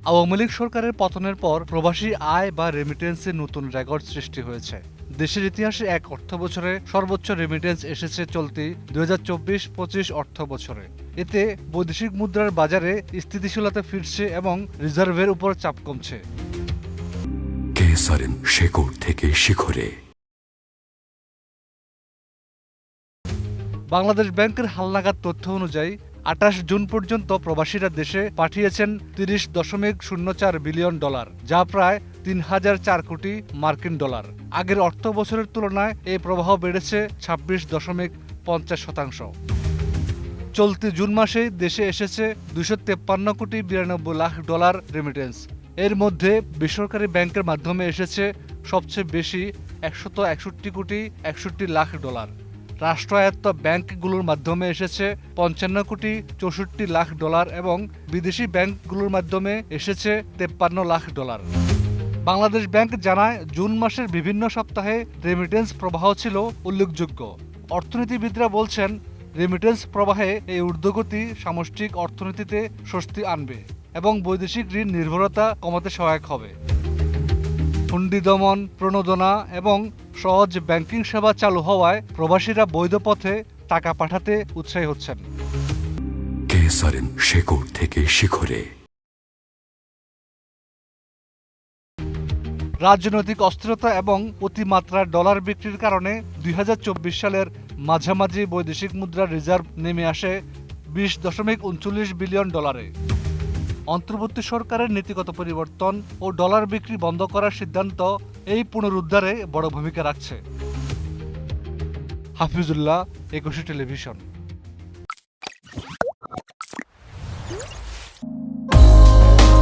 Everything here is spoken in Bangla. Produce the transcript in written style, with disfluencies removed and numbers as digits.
আওয়ামী লীগ সরকারের পতনের পর প্রবাসী আয় বা রেমিটেন্সে নতুন রেকর্ড সৃষ্টি হয়েছে। দেশের ইতিহাসে এক অর্থবছরে সর্বোচ্চ রেমিটেন্স এসেছে চলতি 2024-25 অর্থ বছরে। এতে বৈদেশিক মুদ্রার বাজারে স্থিতিশীলতা ফিরছে এবং রিজার্ভের উপর চাপ কমছে। কেসারেন শেকড় থেকে শিখরে। বাংলাদেশ ব্যাংকের হালনাগাদ তথ্য অনুযায়ী 28 জুন পর্যন্ত প্রবাসীরা দেশে পাঠিয়েছেন 30.04 বিলিয়ন ডলার, যা প্রায় 3004 কোটি মার্কিন ডলার। আগের অর্থ বছরের তুলনায় এই প্রবাহ বেড়েছে 26.50%। চলতি জুন মাসে দেশে এসেছে 253 কোটি 92 লাখ ডলার রেমিটেন্স। এর মধ্যে বেসরকারি ব্যাংকের মাধ্যমে এসেছে সবচেয়ে বেশি 161 কোটি 61 লাখ ডলার। রাষ্ট্রায়ত্ত ব্যাংকগুলোর মাধ্যমে এসেছে 55 কোটি 64 লাখ ডলার এবং বিদেশি ব্যাংকগুলোর মাধ্যমে এসেছে 53 লাখ ডলার। বাংলাদেশ ব্যাংক জানায়, জুন মাসের বিভিন্ন সপ্তাহে রেমিটেন্স প্রবাহ ছিল উল্লেখযোগ্য। অর্থনীতিবিদরা বলছেন, রেমিটেন্স প্রবাহে এই ঊর্ধ্বগতি সামষ্টিক অর্থনীতিতে স্বস্তি আনবে এবং বৈদেশিক ঋণ নির্ভরতা কমাতে সহায়ক হবে। হুন্ডি দমন, প্রণোদনা এবং সহজ ব্যাংকিং সেবা চালু হওয়ায় প্রবাসীরা বৈধ পথে টাকা পাঠাতে উৎসাহী হচ্ছেন। কেসারেন শেকড় থেকে শিখরে। রাজনৈতিক অস্থিরতা এবং অতিমাত্রার ডলার বিক্রির কারণে 2024 সালের মাঝামাঝি বৈদেশিক মুদ্রার রিজার্ভ নেমে আসে 20.39 বিলিয়ন ডলারে। অন্তর্বর্তী সরকারের নীতিগত পরিবর্তন ও ডলার বিক্রি বন্ধ করার সিদ্ধান্ত এই পুনরুদ্ধারে বড় ভূমিকা রাখছে। হাফিজুল্লাহ, 21 টেলিভিশন।